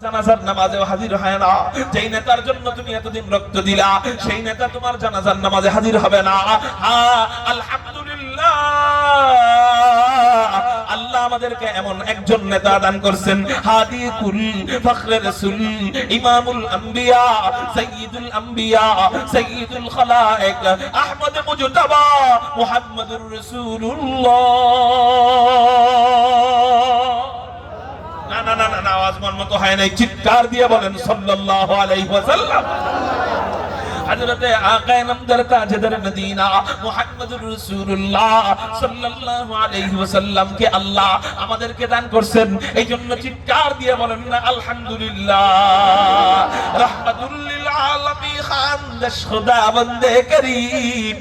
জানাজার নামাজেও হাজির হয় না। যেই নেতার জন্য তুমি এতদিন রক্ত দিলা, সেই নেতা তোমার জানাজার নামাজে হাজির হবে না। হ্যাঁ, আলহামদুলিল্লাহ, আল্লাহ আমাদেরকে এমন একজন নেতা দান করছেন, হাদি কুল ফখরে রাসূল, ইমামুল আম্বিয়া, সাইয়্যিদুল আম্বিয়া, সাইয়্যিদুল খালায়েক, আহমদ মুজতাবা মুহাম্মদুর রাসূলুল্লাহ। না না না না, আওয়াজ মন মতো হয় নাই, চিৎকার দিয়ে বলেন সাল্লাল্লাহু আলাইহি ওয়াসাল্লাম। হযরতে আকা নামদার তাজদার মদিনা মুহাম্মদুর রাসূলুল্লাহ সাল্লাল্লাহু আলাইহি ওয়াসাল্লাম কে আল্লাহ আমাদেরকে দান করছেন, এইজন্য চিৎকার দিয়ে বলেন না আলহামদুলিল্লাহ। রাহমাতুল লিল আলামিন খান দেশ খোদা বন্দে করিম,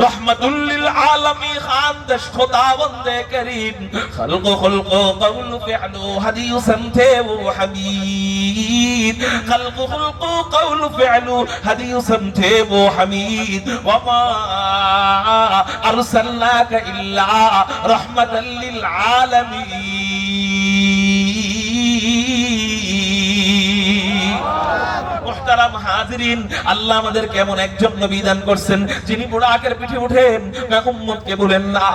রাহমাতুল লিল আলামিন খান দেশ খোদা বন্দে করিম, খলক খলক কওল ফিআলু হাদিয়ু সামতে ও হাবিব, খলক খলক কওল ফিআলু হাদিয়ু थे वो हमीद, वमा अरसलनाका इल्ला रहमतल लिल आलमीन। মুহতারাম হাজিরিন, আল্লাহ আমাদেরকে এমন একজন নবী দান করছেন যিনি বুড়াকের পিঠে উঠেন উম্মতকে বলেন না।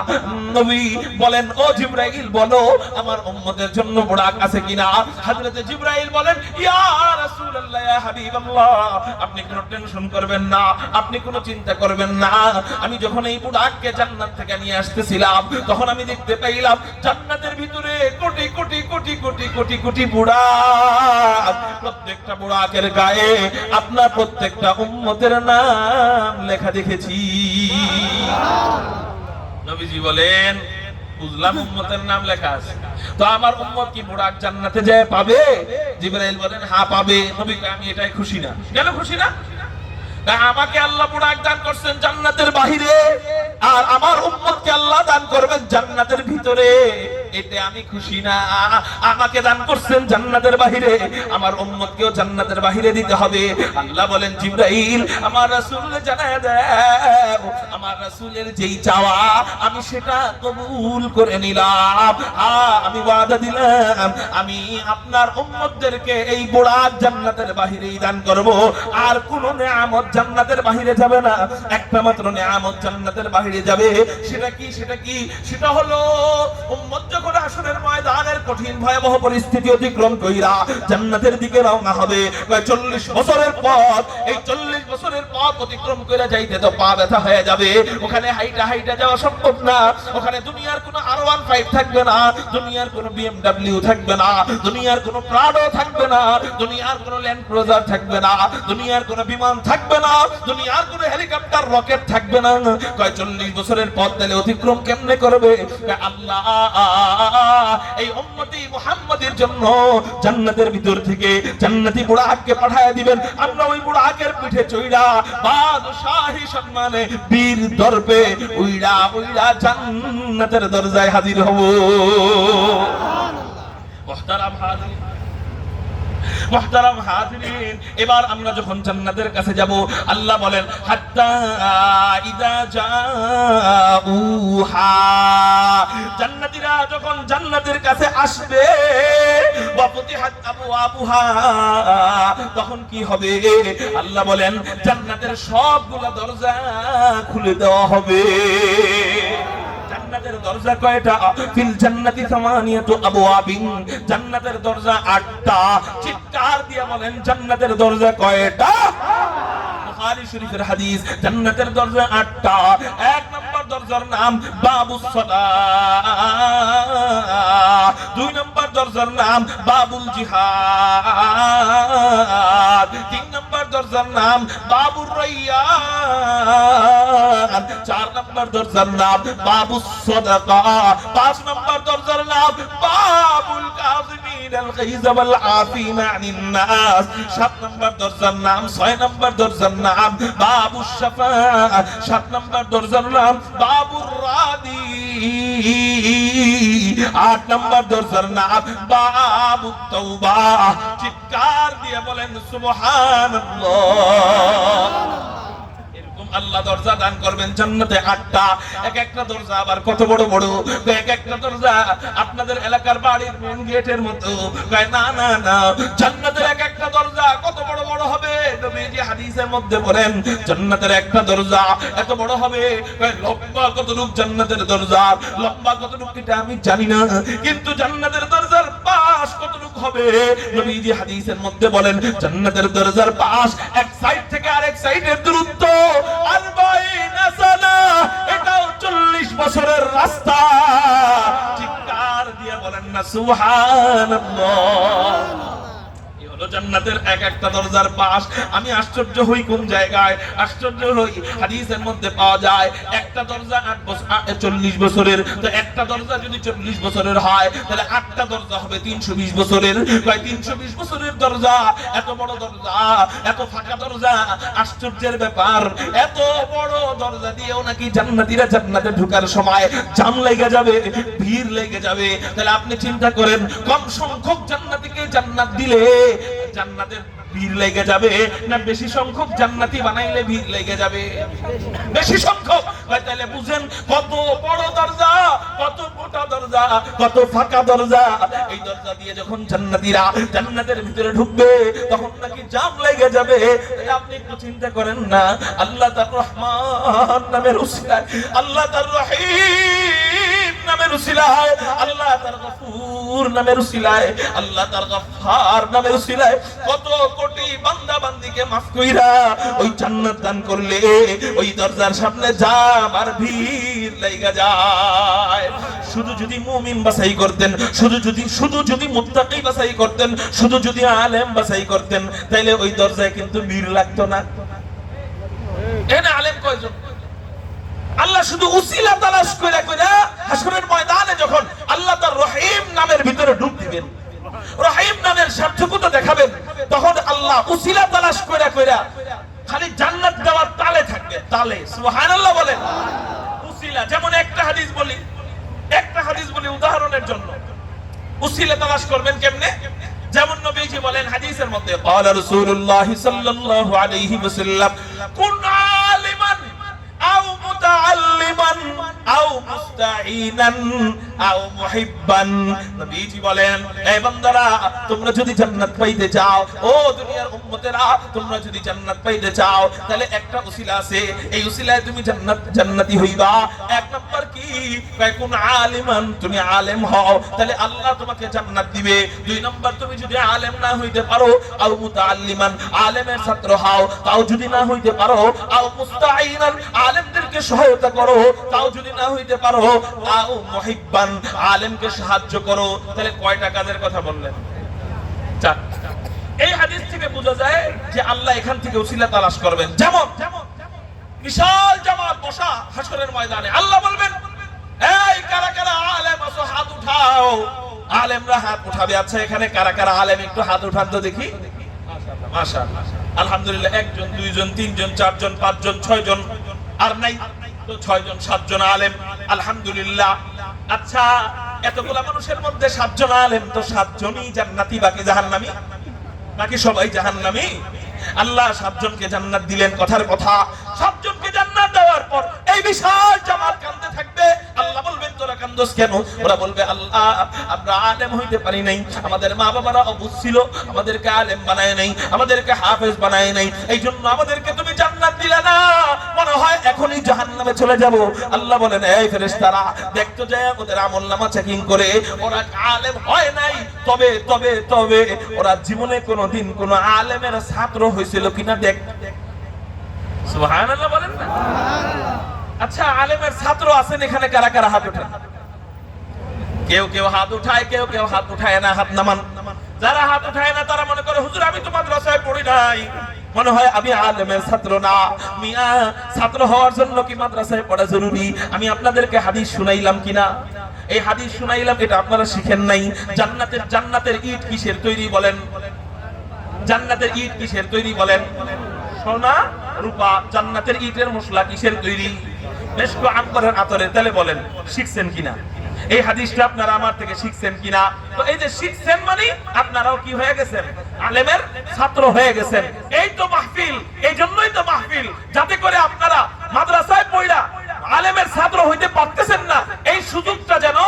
নবী বলেন, ও জিবরাইল বলো আমার উম্মতের জন্য বুড়াক আছে কিনা। হযরত জিবরাইল বলেন, ইয়া রাসূলুল্লাহ, ইয়া হাবিবাল্লাহ, আপনি কোনো টেনশন করবেন না, আপনি কোনো চিন্তা করবেন না। আমি যখন এই বুড়াককে জান্নাত থেকে নিয়ে আসতেছিলাম, তখন আমি দেখতে পাইলাম জান্নাতের ভিতরে কোটি কোটি কোটি কোটি কোটি কোটি বুড়াক। প্রত্যেকটা বুড়াকের গায়ে আপনার প্রত্যেকটা উম্মতের নাম লেখা দেখেছি। নবীজি বলেন, বুঝলাম উম্মতের নাম লেখা আছে, তো আমার উম্মত কি বুড়াক জান্নাতে যায় পাবে? জিবরাইল বলেন, হ্যাঁ পাবে। নবী কয়, আমি এটাই খুশি না। কেন খুশি না? আমাকে আল্লাহ বুড়াক দান করছেন জান্নাতের বাহিরে, আর আমার উম্মতকে আল্লাহ দান করবেন জান্নাতের ভিতরে, এতে আমি খুশি না। আমাকে দান করছেন জান্নাতের বাহিরে, আমার উম্মতকেও জান্নাতের বাহিরে দিতে হবে। আল্লাহ বলেন, জিবরাইল আমার রাসূলকে জানায় দাও, আমার রাসূলের যেই চাওয়া আমি সেটা কবুল করে নিলাম। আমি ওয়াদা দিলাম আমি আপনার উম্মতদেরকে এই বুড়াক জান্নাতের বাহিরেই দান করব, আর কোন নেয়ামত জান্নাতের বাহিরে যাবে না। একটা মাত্র নেয়ামত জান্নাতের বাহিরে যাবে, সেটা কি? সেটা হলো উম্মত যখন হাসরের ময়দানের কঠিন ভয়াবহ পরিস্থিতি অতিক্রম কইরা জান্নাতের দিকে রওনা হবে, 40 বছরের পথ, এই 40 বছরের পথ অতিক্রম কইরা যাইতে তো পা ব্যথা হয়ে যাবে। ওখানে হাইটা যাওয়া সম্ভব না। ওখানে দুনিয়ার কোনো R15 থাকবে না, দুনিয়ার কোনো BMW থাকবে না, দুনিয়ার কোনো প্রাডো থাকবে না, দুনিয়ার কোনো ল্যান্ড ক্রুজার থাকবে না, দুনিয়ার কোনো বিমান থাকবে না, দুনিয়ার কোনো হেলিকপ্টার রকেট থাকবে না। 40 বছরের পথ তাহলে অতিক্রম কেমনে করবে? আল্লাহ এই উম্মতি মুহাম্মাদের জন্য জান্নাতের ভিতর থেকে জান্নাতি বুড়াককে পাঠায় দিবেন। আমরা ওই বুড়াকের পিঠে চইড়া বাদশাহী সম্মানে বীর দর্পে উইড়া উইড়া জান্নাতের দরজায় হাজির হব। মুহতারাম হাজিরিন, এবার আমরা যখন জান্নাতের কাছে যাব, আল্লাহ বলেন, হাত্তা ইযা জাউহা, জান্নাতীরা যখন জান্নাতের কাছে আসবে, ওয়া ফুতিহাত আবওয়াবুহা, তখন কি হবে? আল্লাহ বলেন, জান্নাতের সবগুলা দরজা খুলে দেওয়া হবে। জান্নাতের দরজা কয়টা? ফিল জান্নাতি সামানিয়াতু আবওয়াবিন, জান্নাতের দরজা 8টা। চিৎকার দিয়ে বলেন, জান্নাতের দরজা কয়টা? বুখারী শরীফের হাদিস, জান্নাতের দরজা 8টা। 1 নম্বর দরজার নাম বাবুস সালাহ, 2 নম্বর দরজার নাম বাবুল জিহাদ, 3 নম্বর দরজার নাম বাবুর রায়্যান, 4 নম্বর দরজার নাম বাবুস সাদাকা, 5 নম্বর দরজার নাম বাবুল কাযিমিন আল গায়জ ওয়াল আফিন আনিন নাস, 7 নম্বর দরজার নাম, 6 নম্বর দরজার নাম বাবুস শাফাআ, 7 নম্বর দরজার নাম বাবুর রাদি, 8 নম্বর দরজার নাম বাবুত তাওবা। চিৎকার দিয়ে বলেন সুবহানাল্লাহ। আল্লাহ দরজা দান করবেন জান্নাতে 8টা। এক একটা দরজা আবার কত বড় বড়, এক একটা দরজা আপনাদের এলাকার বাড়ির মেন গেটের মতো। না না না, জান্নাতের একটা দরজা কত বড় বড় হবে, নবীজি হাদিসের মধ্যে বলেন জান্নাতের একটা দরজা এত বড় হবে, লম্বা কতটুক জান্নাতের দরজা, লম্বা কতটুক এটা আমি জানি না, কিন্তু জান্নাতের দরজার পাশ কতটুক হবে নবীজি হাদিসের মধ্যে বলেন জান্নাতের দরজার পাশ এক সাইড থেকে আরেক সাইডের দূরত্ব 40 সানা, এটাও 40 বছরের রাস্তা। চিৎকার দিয়ে বলেন না সুবহানাল্লাহ। জান্নাতের এক একটা দরজার পাশ। আমি আশ্চর্য হই কোন জায়গায়, আশ্চর্য হই হাদিসের মধ্যে পাওয়া যায় একটা দরজা 40 বছরের, তো একটা দরজা যদি 40 বছরের হয় তাহলে 8টা দরজা হবে 320 বছরের, প্রায় 320 বছরের দরজা, এত বড় দরজা, এত ফাঁকা দরজা। আশ্চর্যের ব্যাপার, এত বড় দরজা দিয়েও নাকি জান্নাতীরা জান্নাতে ঢোকার সময় জাম লেগে যাবে, ভিড় লেগে যাবে। তাহলে আপনি চিন্তা করেন কম সংখ্যক জান্নাতীকে জান্নাত দিলে জান্নাতের ভিড় লেগে যাবে না বেশি সংখ্যক জান্নাতি বানাইলে ভিড় লেগে যাবে? বেশি সংখ্যক। তাহলে বুঝেন কত বড় দরজা, কত মোটা দরজা, কত ফাঁকা দরজা। এই দরজা দিয়ে যখন জান্নাতীরা জান্নাতের ভিতরে ঢুকবে তখন নাকি জাম লেগে যাবে। আপনি একটু চিন্তা করেন না, আল্লাহ তার রহমান নামের উসিলায়, আল্লাহ তার রহিম নামের উসিলায়, আল্লাহ তার গফুর নামের উসিলায়, আল্লাহ তার গফফার নামের উসিলায় কত কোটি বান্দা বান্দিকে মাফ কইরা ওই জান্নাত দান করলে ওই দরজার সামনে জাম আর ভিড় লাগা যায়। শুধু যদি মুমিন বাছাই করতেন, শুধু যদি মুত্তাকি বাছাই করতেন, শুধু যদি আলেম বাছাই করতেন, তাইলে ওই দরজায় কিন্তু ভিড় লাগতো না। এখানে আলেম কয়জন? আল্লাহ শুধু উসিলা তালাশ কইরা কইরা হাসরের ময়দানে যখন আল্লাহ তার রহিম নামের ভিতরে ঢুক দিবেন, রহিম নামের সার্থকতা দেখাবেন, তখন আল্লাহ উসিলা তালাশ কইরা কইরা খালি জান্নাত দেওয়ার তালে থাকবে, তালে। সুবহানাল্লাহ বলেন। উসিলা, যেমন একটা হাদিস বলি উদাহরণের জন্য, উসিলা তালাশ করবেন কেমনে? যেমন নবীজি বলেন হাদিসের মধ্যে, ক্বালা রাসূলুল্লাহ সাল্লাল্লাহু আলাইহি ওয়াসাল্লাম কুন আলিমান আও মুতাআল্লিমান আও মুস্তাঈনান আও মুহিব্বান। নবীজি বলেন, এই বান্দারা তোমরা যদি জান্নাত পাইতে চাও, ও দুনিয়ার উম্মতেরা তোমরা যদি জান্নাত পাইতে চাও, তাহলে একটা উসিলা আছে, এই উসিলায় তুমি জান্নাতি হইবা। এক নাম্বার কি? কোন আলিমান, তুমি আলেম হও, তাহলে আল্লাহ তোমাকে জান্নাত দিবে। দুই নাম্বার, তুমি যদি আলেম না হইতে পারো, আও মুতাআল্লিমান, আলেমের ছাত্র হও, তাও যদি না হইতে পারো, আও মুস্তাঈনান, আলেমদেরকে সহায়তা করো, তাও যদি না হইতে পারো, আও মুহিব্বান, আলেমকে সাহায্য করো। তাহলে কয়টা কাজের কথা বললেন? 4টা। এই হাদিস থেকে বোঝা যায় যে আল্লাহ এখান থেকে উসিলা তালাশ করবেন। যেমন বিশাল জামাত বসা হাসরের ময়দানে, আল্লাহ বলবেন, এই কারা কারা আলেম আছো হাত উঠাও। আলেমরা হাত উঠাবে। আচ্ছা, এখানে কারা কারা আলেম একটু হাত উঠান তো দেখি। মাশাআল্লাহ, আলহামদুলিল্লাহ। 1 জন, 2 জন, 3 জন, 4 জন, 5 জন, 6 জন, আর নাই তো 6 জন, 7 জন আলেম, আলহামদুলিল্লাহ। আচ্ছা, এতগুলা মানুষের মধ্যে 7 জন আলেম, তো 7 জনই জান্নাতি, বাকি জাহান্নামী? বাকি সবাই জাহান্নামী? আল্লাহ 7 জনকে জান্নাত দিলেন। কথার কথা, 7 জনকে জান্নাত দেওয়ার পর এই বিশাল জামাত কাঁদতে থাকবে। আল্লাহ বলবেন, তোরা কান্দোস কেন? ওরা বলবে, আল্লাহ আমরা আলেম হইতে পারি নাই, আমাদের মা বাবারা অবুঝ ছিল, আমাদেরকে আলেম বানায় নাই, আমাদেরকে হাফেজ বানায় নাই, এই জন্য আমাদেরকে তুমি জান্নাত দিলে না, মনে হয় এখনই জাহান্নামে চলে যাব। আল্লাহ বলেন, এই ফেরেশতারা দেখতো যে ওদের আমলনামা চেকিং করে, ওরা আলেম হয় নাই, তবে তবে তবে ওরা জীবনে কোনোদিন কোন আলেমের ছাত্র হয়েছিল কিনা দেখ। সুবহানাল্লাহ বলেন না? আচ্ছা, আলেমের ছাত্র আছেন এখানে? কারা কারা হাত উঠান? কেউ কেউ হাত উঠায়, কেউ কেউ হাত উঠায় না। হাত নামান। যারা হাত উঠায় না তারা মনে করে, হুজুর আমি তো মাদ্রাসায় পড়ি নাই, মনে হয় আমি আলেমের ছাত্র না। মিয়া, ছাত্র হওয়ার জন্য কি মাদ্রাসায় পড়া জরুরি? আমি আপনাদেরকে হাদিস শুনাইলাম কিনা? এই হাদিস শুনাইলাম, এটা আপনারা শিখেন নাই। জান্নাতের ইট কিসের তৈরি বলেন? জান্নাতের ইট কিসের তৈরি বলেন? সোনা রূপা। জান্নাতের ইটের মশলা কিসের তৈরি? মেশকু আম্বরের আতরের। তাহলে বলেন শিখছেন কিনা? এই হাদিসটা আপনারা আমার থেকে শিখছেন কিনা? তো এই যে শিখছেন মানে আপনারাও কি হয়ে গেছেন? আলেমের ছাত্র হয়ে গেছেন। এই তো মাহফিল, এই জন্যই তো মাহফিল, যাতে করে আপনারা মাদ্রাসায় পড়া আলেমের ছাত্র হইতে পারতেছেন না, এই সুযোগটা যেন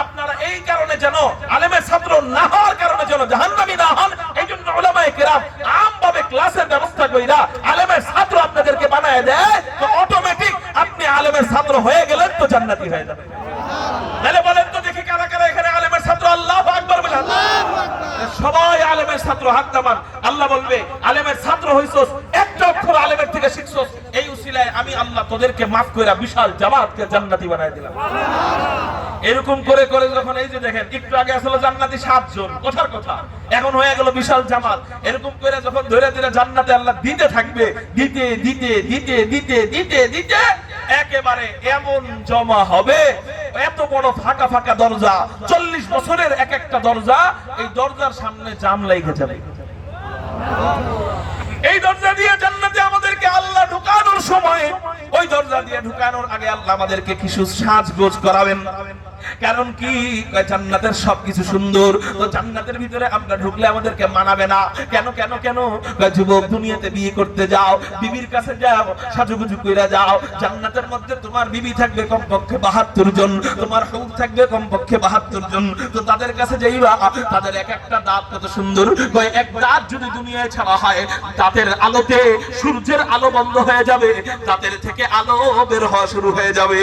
আপনারা এই কারণে যেন আলেমের ছাত্র না হওয়ার কারণে যেন জাহান্নামী না হন, এই জন্য উলামায়ে কেরাম আমভাবে ক্লাসের ব্যবস্থা কইরা আলেমের ছাত্র আপনাদেরকে বানায় দেয়, তো অটোমেটিক আপনি আলেমের ছাত্র হয়ে গেলেন, তো জান্নাতি হয়ে যাবেন। তাহলে বলেন তো দেখি কারা কারা এখানে আলেমের ছাত্র? আল্লাহু আকবার বলেন। সবাই আলেমের ছাত্র, হাত নামান। আল্লাহ বলবে আলেমের ছাত্র হইছস, একটা অক্ষর আলেমের থেকে শিখছস, এই উসিলায় আমি আল্লাহ তোদেরকে মাফ কইরা বিশাল জামাতকে জান্নাতি বানায় দিলাম। এরকম করে করে যখন এই যে দেখেন একটু আগে আসলে জান্নাতি 7 জন, কথার কথা, এখন হয়ে গেল বিশাল জামাত। এরকম করে যখন ধীরে ধীরে জান্নাতে আল্লাহ দিতে থাকবে, দিতে দিতে দিতে দিতে দিতে দিতে একেবারে এমন জমা হবে, এত বড় ফাঁকা ফাঁকা দরজা, 40 বছরের এক একটা দরজা, এই দরজার সামনে জাম লেগে যাবে। এই দরজা দিয়ে জান্নাতে আমাদেরকে আল্লাহ ঢুকানোর সময়, ওই দরজা দিয়ে ঢুকানোর আগে আল্লাহ আমাদেরকে কিছু সাজগোজ করাবেন। কারণ কি, জান্নাতের সবকিছু সুন্দর, তো জান্নাতের ভিতরে আমরা ঢুকলে আমাদেরকে মানাবে না। কেন কেন কেন? যুবক, দুনিয়াতে বিয়ে করতে যাও, বিবির কাছে যাও, সাজুগুজু কইরা যাও। জান্নাতের মধ্যে তোমার বিবি থাকবে কমপক্ষে 72 জন, তোমার হুর থাকবে কমপক্ষে 72 জন। তো তাদের কাছে যাইবা, তাদের এক একটা দাঁত কত সুন্দর, এক দাঁত যদি দুনিয়ায় ছাড়া হয়, দাঁতের আলোতে সূর্যের আলো বন্ধ হয়ে যাবে, দাঁতের থেকে আলো বের হওয়া শুরু হয়ে যাবে।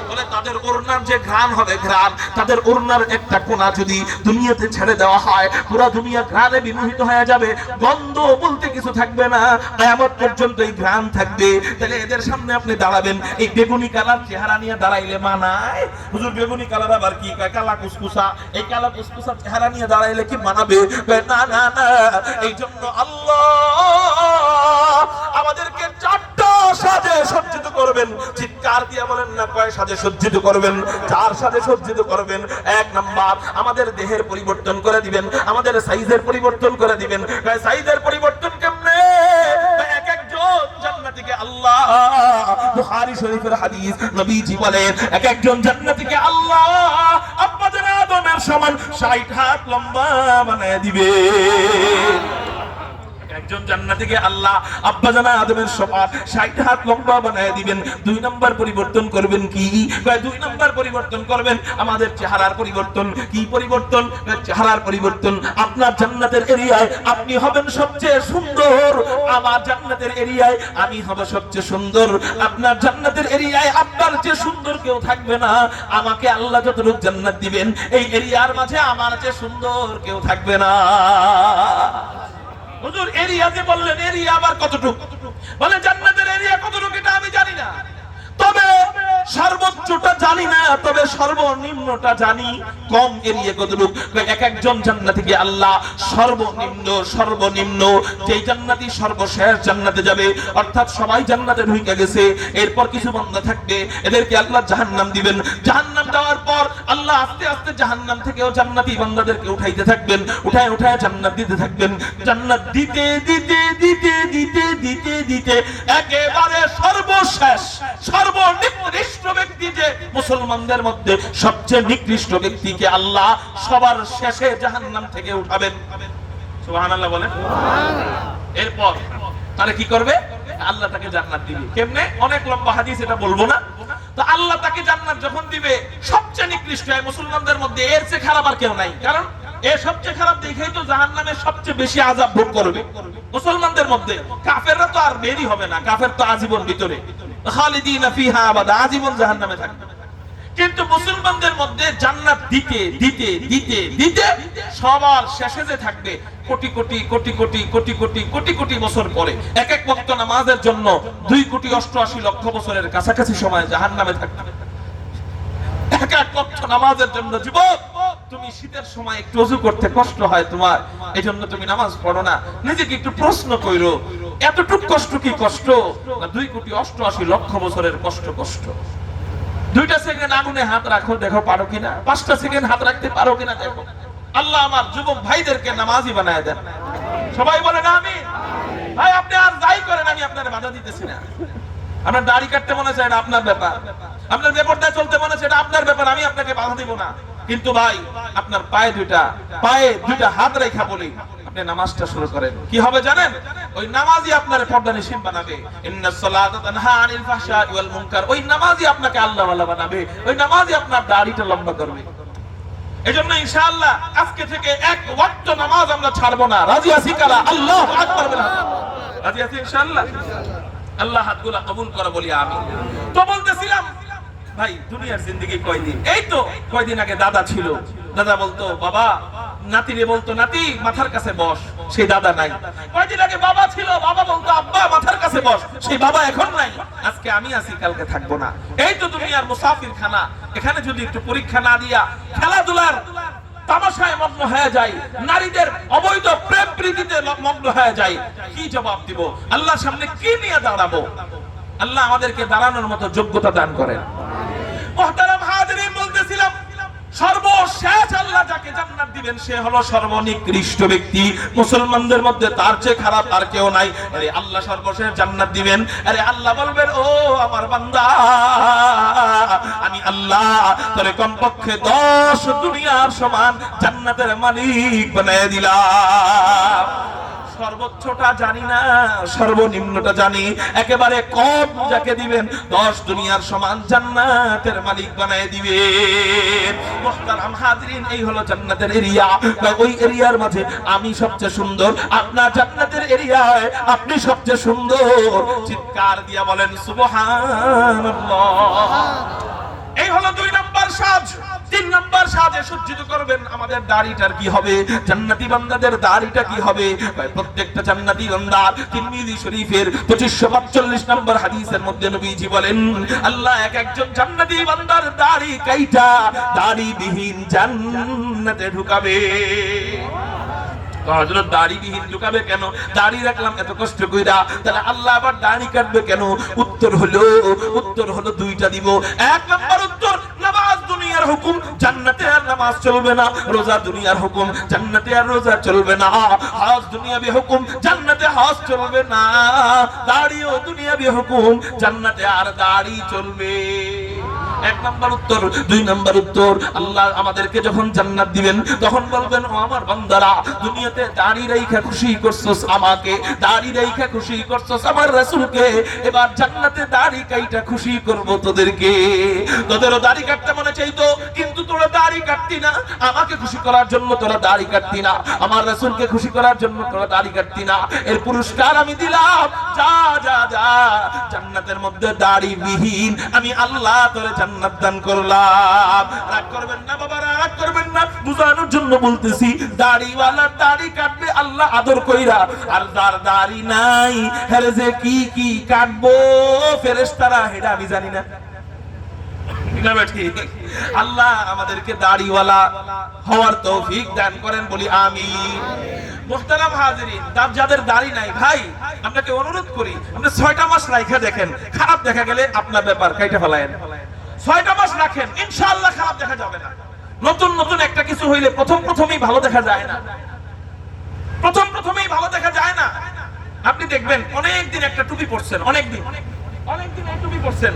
বলে তাদের ওড়নার যে ঘ্রাণ হবে, ঘ্রাণ, তাদের ওড়নার একটা কোণা যদি দুনিয়াতে ছেড়ে দেওয়া হয়, পুরো দুনিয়া ঘ্রাণে বিমোহিত হয়ে যাবে, গন্ধ বলতে কিছু থাকবে না, কিয়ামত পর্যন্ত এই ঘ্রাণ থাকবে। তাহলে এদের সামনে আপনি দাঁড়াবেন, এই বেগুনি কালার চেহারা নিয়ে দাঁড়াইলে মানায়? হুজুর বেগুনি কালার আবার কি? কালা কুসকুসা, এই কালা কুসকুসা চেহারা নিয়ে দাঁড়াইলে কি মানাবে? না না না। এই জন্য আল্লাহ আমাদেরকে 4টা সাজে সজ্জিত করবেন। চিৎকার দিয়ে বলেন না, কয় সাজে সজ্জিত করবেন? 4 সাজে সজ্জিত করবেন। 1 নাম্বার, আমাদের দেহের পরিবর্তন করে দিবেন, আমাদের সাইজের পরিবর্তন করে দিবেন। সাইজের পরিবর্তন কেমনে? এক একজন জান্নাতীকে আল্লাহ, বুখারী শরীফের হাদিস, নবীজি বলেন এক একজন জান্নাতীকে আল্লাহ আব্বা জান আদমের সমান 60 হাত লম্বা বানায় দিবে। একজন জান্নাতীকে আল্লাহ আব্বা জান আদমের সমান 60 হাত লম্বা বানায় দিবেন। 2 নাম্বার পরিবর্তন করবেন কি? 2 নাম্বার পরিবর্তন করবেন আমাদের চেহারার পরিবর্তন। কি পরিবর্তন? চেহারার পরিবর্তন। আপনার জান্নাতের এরিয়ায় আপনি হবেন সবচেয়ে সুন্দর, আমার জান্নাতের এরিয়ায় আমি হব সবচেয়ে সুন্দর। আপনার জান্নাতের এরিয়ায় আপনার যে সুন্দর কেউ থাকবে না। আমাকে আল্লাহ যতটুকু জান্নাত দিবেন, এই এরিয়ার মাঝে আমার যে সুন্দর কেউ থাকবে না। হুজুর এরিয়া যে বললেন, এরিয়া আবার কতটুকু? বলে জান্নাতের এরিয়া কতটুকু এটা আমি জানি না, তবে সর্বোচ্চটা জানি না, তবে সর্বনিম্নটা জানি। কম এরিয়া কতটুকু? এক একজন জান্নাতীকে আল্লাহ সর্বনিম্ন যেই জান্নাতি সর্বশেষ জান্নাতে যাবে, অর্থাৎ সবাই জান্নাতে ঢুকে গেছে, এরপর কিছু বান্দা থাকবে, এদেরকে আল্লাহ জাহান্নাম দিবেন। জাহান্নাম দেওয়ার পর আল্লাহ আস্তে আস্তে জাহান্নাম থেকেও জান্নাতি বান্দাদেরকে উঠাইতে থাকবেন, উঠায় উঠায় জান্নাত দিতে থাকবেন। জান্নাত দিতে দিতে দিতে দিতে দিতে দিতে একেবারে সর্বশেষ সর্বনিকৃষ্ট ব্যক্তি, যে মুসলমানদের মধ্যে সবচেয়ে নিকৃষ্ট ব্যক্তিকে আল্লাহ সবার শেষে জাহান্নাম থেকে উঠাবেন। সুবহানাল্লাহ বলেন। এরপর তাহলে কি করবে? আল্লাহ তাকে জান্নাত দিবে। কেমনে? অনেক লম্বা হাদিস, এটা বলবো না। তো আল্লাহ তাকে জান্নাত যখন দিবে, সবচেয়ে নিকৃষ্ট মুসলমানদের মধ্যে এর চেয়ে খারাপ আর কেউ নাই। কারণ এ সবচেয়ে খারাপ দেখেই তো জাহান্নামে সবচেয়ে বেশি আযাব ভোগ করবে মুসলমানদের মধ্যে। কাফেররা তো আর বেরই হবে না, কাফের তো আজীবন ভিতরে, খালিদিনা ফিহা আবাদা, আজীবন জাহান্নামে থাকবে। কিন্তু মুসলমানদের মধ্যে জান্নাত দিতে দিতে দিতে দিতে সবার শেষে যে থাকবে কোটি কোটি কোটি কোটি কোটি কোটি কোটি কোটি বছর পরে, এক এক ওয়াক্ত নামাজের জন্য 2,88,00,000 বছরের কাছাকাছি সময় জাহান্নামে থাকবে। এক এক ওয়াক্ত নামাজের জন্য। যুবক, তুমি শীতের সময় একটু ওযু করতে কষ্ট হয় তোমার, এজন্য তুমি নামাজ পড়ো না। নিজেকে একটু প্রশ্ন কইরো, এতটুকু কষ্ট কি কষ্ট? না 2,88,00,000 বছরের কষ্ট। কষ্ট 2টা সেকেন্ড আগুনে হাত রাখো, দেখো পারো কিনা। 5টা সেকেন্ড হাত রাখতে পারো কিনা দেখো। আল্লাহ আমার যুবক ভাইদেরকে নামাজি বানায় দেন। সবাই বলেন আমিন। ভাই আপনি আর যাই করেন, আমি আপনার বাধা দিতেছি না। আপনার দাড়ি কাটতে মনে চায়, এটা আপনার ব্যাপার। আপনার বেপরদায় চলতে মনে চায়, এটা আপনার ব্যাপার, আমি আপনাকে বাধা দিব না। কিন্তু ভাই আপনার পায়ে দুইটা হাত রেখা বলি আপনি নামাজটা শুরু করেন, কি হবে জানেন? ওই নামাজই আপনার পর্দানিশীন বানাবে। ইন্নাস সালাতা তানহা আনিল ফাহশাই ওয়াল মুনকার। ওই নামাজই আপনাকে আল্লাহ ওয়ালা বানাবে, ওই নামাজই আপনার দাড়িটা লম্বা করবে। এজন্য ইনশাআল্লাহ আজকে থেকে এক ওয়াক্ত নামাজ আমরা ছাড়বো না। রাজি আছি কারা? আল্লাহু আকবার বলেন। রাজি আছি ইনশাআল্লাহ? আল্লাহ হাতগুলো কবুল করে বলি আমিন। তো বলতেছিলাম ভাই দুনিয়ার জিন্দেগি কয়দিন? এই তো কয়দিন আগে দাদা ছিল, দাদা বলতো বাবা, নাতিরে বলতো নাতি মাথার কাছে বস, সেই দাদা নাই। কয়দিন আগে বাবা ছিল, বাবা বলতো আব্বা মাথার কাছে বস, সেই বাবা এখন নাই। আজকে আমি আছি, কালকে থাকবো না। এই তো দুনিয়ার মুসাফির খানা। এখানে যদি একটু পরীক্ষা না দিয়া খেলাধুলার তামাশায় মগ্ন হয়ে যায়, নারীদের অবৈধ প্রেম প্রীতিতে মগ্ন হয়ে যায়, কি জবাব দিব? আল্লাহর সামনে কি নিয়ে দাঁড়াবো? আল্লাহ আমাদেরকে দাঁড়ানোর মতো যোগ্যতা দান করেন। মুহতারাম হাজিরিন, বলতেছিলাম সর্বশেষ আল্লাহ যাকে জান্নাত দিবেন সে হলো সর্বনিকৃষ্ট ব্যক্তি। মুসলমানদের মধ্যে তার চেয়ে খারাপ আর কেউ নাই। আরে আল্লাহ সর্বশেষ জান্নাত দিবেন। আরে আল্লাহ বলবেন, ও আমার বান্দা, আমি আল্লাহ তোরে কমপক্ষে 10 দুনিয়ার সমান জান্নাতের মালিক বানায় দিলাম। সর্বোচ্চটা জানি না, সর্বনিম্নটা জানি। একেবারে কম যাকে দিবেন 10 দুনিয়ার সমান জান্নাতের মালিক বানায় দিবেন। মুহতারাম হাজিরিন, এই হলো জান্নাতের এরিয়া। ওই এরিয়ার মাঝে আমি সবচেয়ে সুন্দর, আপনার জান্নাতের এরিয়ায় আপনি সবচেয়ে সুন্দর। চিৎকার দিয়া বলেন সুবহানাল্লাহ। এই হলো 2 নাম্বার সাজ। 3 নাম্বার সাজে সজ্জিত করবেন আমাদের দাড়িটার কি হবে? জান্নাতি বান্দাদের দাড়িটা কি হবে? প্রত্যেকটা জান্নাতি বান্দা তিরমিজি শরীফের 2545 নম্বর হাদিসের মধ্যে নবীজি বলেন, আল্লাহ এক একজন জান্নাতি বান্দার দাড়ি কাইটা দাড়িবিহীন জান্নাতে ঢুকাবে। হযরত দাড়িবিহীন ঢুকাবে কেন? দাড়ি রাখলাম এত কষ্ট কইরা, তাহলে আল্লাহ আবার দাড়ি কাটবে কেন? উত্তর হলো 2টা দিব। 1 নাম্বার উত্তর, নামাজ দুনিয়ার হুকুম, জান্নাতে আর নামাজ চলবে না। রোজা দুনিয়ার হুকুম, জান্নাতে আর রোজা চলবে না। হজ দুনিয়াবি হুকুম, জান্নাতে হজ চলবে না। দাড়িও দুনিয়াবি হুকুম, জান্নাতে আর দাড়ি চলবে। 1 নাম্বার উত্তর। 2 নাম্বার উত্তর, আল্লাহ আমাদেরকে যখন জান্নাত দিবেন তখন বলবেন, ও আমার বান্দারা, দুনিয়াতে দাড়ি রাইখা খুশি করছস আমাকে, দাড়ি রাইখা খুশি করছস আমার রাসূলকে, এবার জান্নাতে দাড়ি কাইটা খুশি করব তোদেরকে। তোদেরও দাড়ি কাটতে মনে চাইতো, কিন্তু তোরা দাড়ি কাটতি না। আমাকে খুশি করার জন্য তোরা দাড়ি কাটতি না, আমার রাসূলকে খুশি করার জন্য তোরা দাড়ি কাটতি না। এর পুরস্কার আমি দিলাম, যা যা যা জান্নাতের মধ্যে দাড়িবিহীন আমি আল্লাহ তোরে জান্নাত দান করলাম। রাগ করবেন না বাবারা, রাগ করবেন না, বুঝানোর জন্য বলতেছি। দাড়িওয়ালা দাড়ি কাটবে আল্লাহ আদর কইরা, আর যার দাড়ি নাই হেরে যে কি কি কাটবো ফেরেশতারা, এটা আমি জানি না। আল্লাহ আমাদেরকে দাড়িওয়ালা হওয়ার তৌফিক দান করেন, বলি আমিন। মুহতারাম হাজিরিন, যাদের দাড়ি নাই ভাই, আপনাকে অনুরোধ করি, আপনি 6টা মাস রাখা দেখেন, খারাপ দেখা গেলে আপনার ব্যাপার, কাইটা ফেলায়েন। 6টা মাস রাখেন, ইনশাআল্লাহ খারাপ দেখা যাবে না। নতুন নতুন একটা কিছু হইলে প্রথমেই ভালো দেখা যায় না, প্রথমেই ভালো দেখা যায় না। আপনি দেখবেন অনেকদিন একটা টুপি পরছেন, অনেকদিন এই টুপি পরছেন,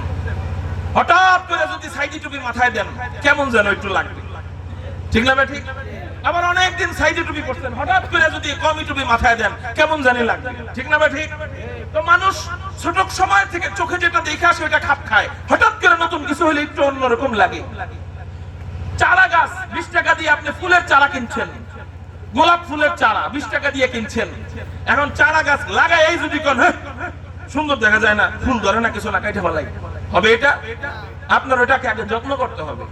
হঠাৎ করে যদি সাইডি টুপি মাথায় দেন কেমন যেন একটু লাগবে, ঠিক না ভাই? ঠিক। আবার অনেকদিন সাইডি টুপি পরছেন, হঠাৎ করে যদি কমি টুপি মাথায় দেন কেমন জানি লাগবে, ঠিক না ভাই? ঠিক। তো মানুষ ছোট সময় থেকে চোখে যেটা দেখে আসে ওটা খাপ খায়, হঠাৎ করে নতুন কিছু হলে একটু অন্যরকম লাগে। চারা গাছ 20 টাকা দিয়ে আপনি ফুলের চারা কিনছেন, গোলাপ ফুলের চারা 20 টাকা দিয়ে কিনছেন। এখন চারা গাছ লাগায় এই যদি কোন সুন্দর দেখা যায় না, ফুল ধরে না, কিছু না, কাইটা ফেলাই হবে। এটা আপনার ওটাকে আগে যত্ন করতে হবে,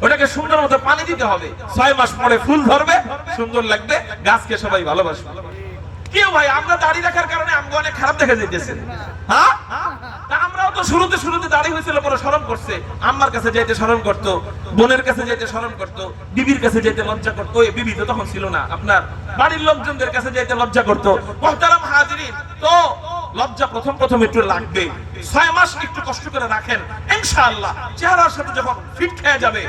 ওটাকে সুন্দর মতো পানি দিতে হবে। 6 মাস পরে ফুল ধরবে, সুন্দর লাগবে, গাছকে সবাই ভালোবাসবে। কেউ ভাই আমরা দাড়ি রাখার কারণে আমগো অনেক খারাপ দেখা যাইতেছে। হ্যাঁ, আমরাও তো শুরুতে দাড়ি হয়েছিল, পরে শরম করছে, আম্মার কাছে যাইতে শরম করতো, বোনের কাছে যাইতে শরম করতো, বিবির কাছে যাইতে লজ্জা করতো। ওই বিবি তো তখন ছিল না, আপনার বাড়ির লোকজনদের কাছে যাইতে লজ্জা করতো। মুহতারাম হাজিরিন, তো লজ্জা প্রথম একটু লাগবে। 6 মাস একটু কষ্ট করে রাখেন, ইনশাআল্লাহ চেহারার সাথে যখন ফিট হয়ে যাবে,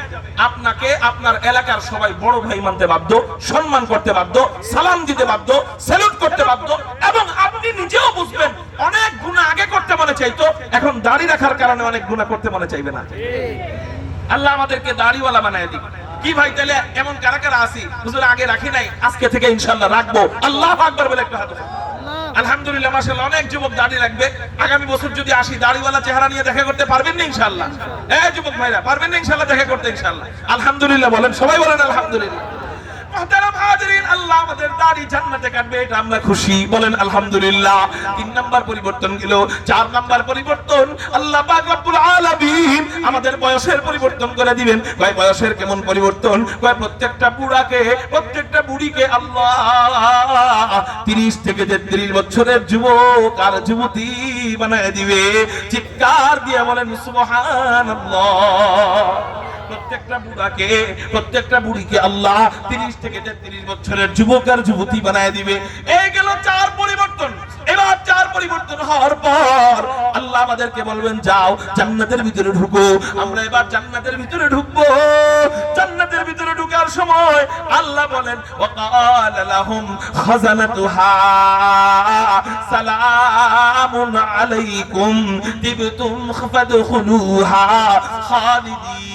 আপনাকে আপনার এলাকার সবাই বড় ভাই মানতে বাধ্য, সম্মান করতে বাধ্য, সালাম দিতে বাধ্য, স্যালুট করতে বাধ্য, এবং আপনি নিজেও বুঝবেন অনেক গুনাহ আগে করতে মনে চাইতো, এখন দাড়ি রাখার কারণে অনেক গুনাহ করতে মনে চাইবে না। আল্লাহ আমাদেরকে দাড়িওয়ালা বানায় দিক। কি ভাই তাহলে এমন কারা কারা আছি হুজুর আগে রাখি নাই, আজকে থেকে ইনশাআল্লাহ রাখবো, আল্লাহু আকবার বলে একটু হাত উঠান। আলহামদুলিল্লাহ মাশাআল্লাহ, অনেক যুবক দাড়ি রাখবে। আগামী বছর যদি আসি দাড়িওয়ালা চেহারা নিয়ে দেখা করতে পারবেন না ইনশাআল্লাহ? এই যুবক ভাইরা পারবেন না ইনশাআল্লাহ দেখা করতে ইনশাআল্লাহ? আলহামদুলিল্লাহ বলেন, সবাই বলেন আলহামদুলিল্লাহ। মুহতারাম হাজিরিন, আল্লাহ আমাদের দাড়ি জান্নাতে কাটবে, এটা আমরা খুশি, বলেন আলহামদুলিল্লাহ। 3 নাম্বার পরিবর্তন গেল। 4 নাম্বার পরিবর্তন, আল্লাহ পাক রব্বুল আলামিন আমাদের বয়সের পরিবর্তন করে দিবেন। কয় বয়সের কেমন পরিবর্তন? কয় প্রত্যেকটা বুড়াকে, প্রত্যেকটা বুড়িকে আল্লাহ 30 থেকে 33 বছরের যুবক আর যুবতী বানায় দিবে। চিৎকার দিয়ে বলেন সুবহানাল্লাহ। প্রত্যেকটা বুড়াকে, প্রত্যেকটা বুড়িকে আল্লাহ 30 থেকে 33 বছরের যুবক আর যুবতী বানায় দিবে। এই গেল 4 পরিবর্তন। এবার 4 পরিবর্তন হওয়ার পর আল্লাহ আমাদেরকে বলবেন যাও জান্নাতের ভিতরে ঢুকো। আমরা এবার জান্নাতের ভিতরে ঢুকবো। জান্নাতের ভিতরে ঢোকার সময় আল্লাহ বলেন ওয়াকাল লাহুম খাজানাতুহা সালামুন আলাইকুম তিবতুম ফাদখুলুহা খালিদিন।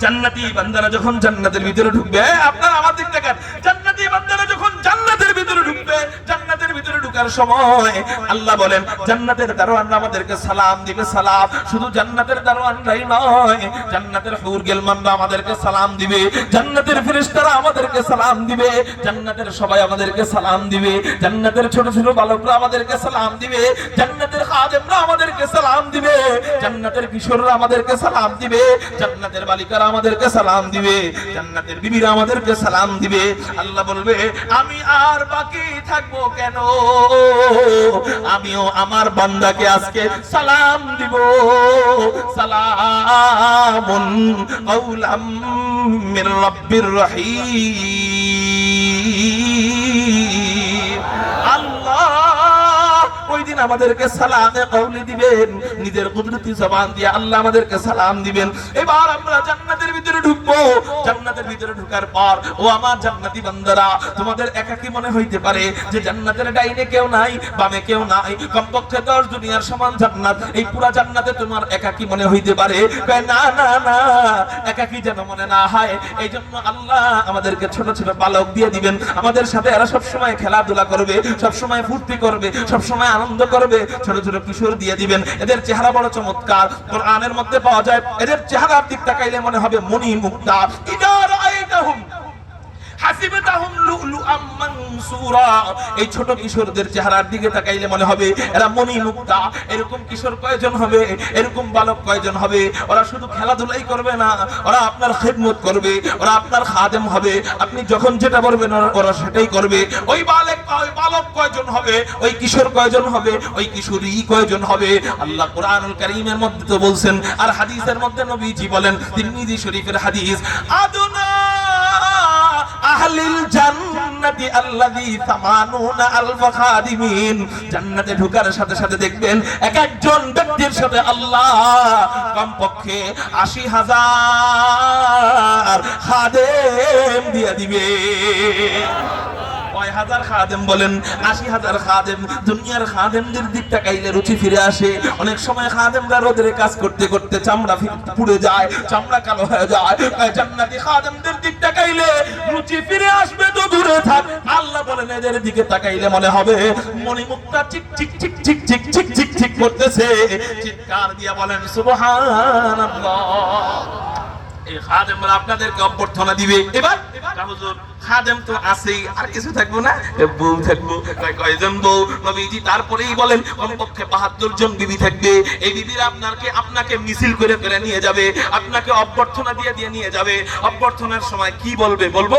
জান্নাতি বান্দারা যখন জান্নাতের ভিতরে ঢুকবে, আপনারা আমার দিক তাকান, জান্নাতি বান্দারা যখন জান্নাতের ভিতরে ঢুকবে, জান্নাতের ভিতরে ঢোকার সময় আল্লাহ বলেন জান্নাতের দারোয়ানরা আমাদেরকে সালাম দিবে। সালাম শুধু জান্নাতের দারোয়ানরাই নয়, জান্নাতের হুর গেলমানরা আমাদেরকে সালাম দিবে, জান্নাতের ফেরেশতারা আমাদেরকে সালাম দিবে, জান্নাতের সবাই আমাদেরকে সালাম দিবে, জান্নাতের ছোট ছোট বালকরা আমাদেরকে সালাম দিবে, জান্নাতের খাদেমরা আমাদেরকে সালাম দিবে, জান্নাতের কিশোররা আমাদেরকে সালাম দিবে, জান্নাতের বালিকারা আমাদেরকে সালাম দিবে, জান্নাতের বিবিরা আমাদেরকে সালাম দিবে। আল্লাহ বলবে আমি আর বাকি থাকবো কেন? আমিও আমার বান্দাকে আজকে সালাম দিব। সালামুন কাওলাম মির রাব্বির রহিম। আল্লাহ ওই দিন আমাদেরকে সালামে কওলি দিবেন, নিজের কুদরতি জবান দিয়ে আল্লাহ আমাদেরকে সালাম দিবেন। এবার আমরা জান্নাতের ভিতরে ঢুকবো। জান্নাতের ভিতরে ঢোকার পর ও আমার জান্নাতি বান্দারা, তোমাদের একাকী মনে হইতে পারে যে জান্নাতের ডাইনে কেউ নাই, বামে কেউ নাই, কমপক্ষে 10 দুনিয়ার সমান জান্নাত, এই পুরা জান্নাতে তোমার একাকী মনে হইতে পারে। না না না, একাকী যেন মনে না হয়, এই জন্য আল্লাহ আমাদেরকে ছোট ছোট বালক দিয়ে দিবেন। আমাদের সাথে এরা সব সময় খেলাধুলা করবে, সব সময় ফুর্তি করবে, সব সময় আনন্দ করবে। ছোট ছোট কিশোর দিয়ে দিবেন। এদের চেহারা বড় চমৎকার, কোরআনের মধ্যে পাওয়া যায়। এদের চেহারার দিক তাকাইলে মনে হবে মণি মুক্তা। ইদা রাআইতাহুম হাসিবতাহুম লুলুআম মানসুরা। এই ছোট কিশোরদের চেহারার দিকে তাকাইলে মনে হবে এরা মণি মুক্তা। এরকম কিশোর কয়জন হবে? এরকম বালক কয়জন হবে? ওরা শুধু খেলাধুলাই করবে না, ওরা আপনার খিদমত করবে, ওরা আপনার খাদেম হবে। আপনি যখন যেটা বলবেন ওরা সেটাই করবে। ওই বালক কয়জন হবে? ওই কিশোর কয়জন হবে? ওই কিশোরী কয়জন হবে? আল্লাহ কোরআনুল কারীমের মধ্যে তো বলছেন, আর হাদিসের মধ্যে নবীজি বলেন, তিরমিজি শরীফের হাদিস, আদুনা আহলিল জান্নাতি আল্লাযী 80 আলফ খাদিমিন। জান্নাতে ঢোকার সাথে সাথে দেখবেন এক একজন ব্যক্তির সাথে আল্লাহ কমপক্ষে 80,000 খাদেম দিয়ে দিবে। কয় হাজার খাদেম বলেন? 80,000 খাদেম। দুনিয়ার খাদেমদের দিক তাকাইলে রুচি ফিরে আসে। অনেক সময় খাদেমরা রোদে কাজ করতে করতে চামড়া পুড়ে যায়, চামড়া কালো হয়ে যায়। জান্নাতি খাদেমদের দিক তাকাইলে রুচি ফিরে আসবে তো দূরে থাক, আল্লাহ বলেন এদের দিকে তাকাইলে মনে হবে মণিমুক্তা চিক চিক চিক চিক চিক চিক চিক চিক করতেছে। চিৎকার দিয়ে বলেন সুবহানাল্লাহ। এই খাদেমরা আপনাদেরকে অভ্যর্থনা দিবে। এবার হুজুর খাদেম তো আছেই, আর কিছু থাকবো না? বউ থাকবো। কয়জন বউ? নবীজি তারপরেই বলেন কমপক্ষে 72 জন বিবি থাকবে। এই বিবিরা আপনাকে মিছিল করে করে নিয়ে যাবে, আপনাকে অভ্যর্থনা দিয়ে নিয়ে যাবে। অভ্যর্থনার সময় কি বলবে? বলবো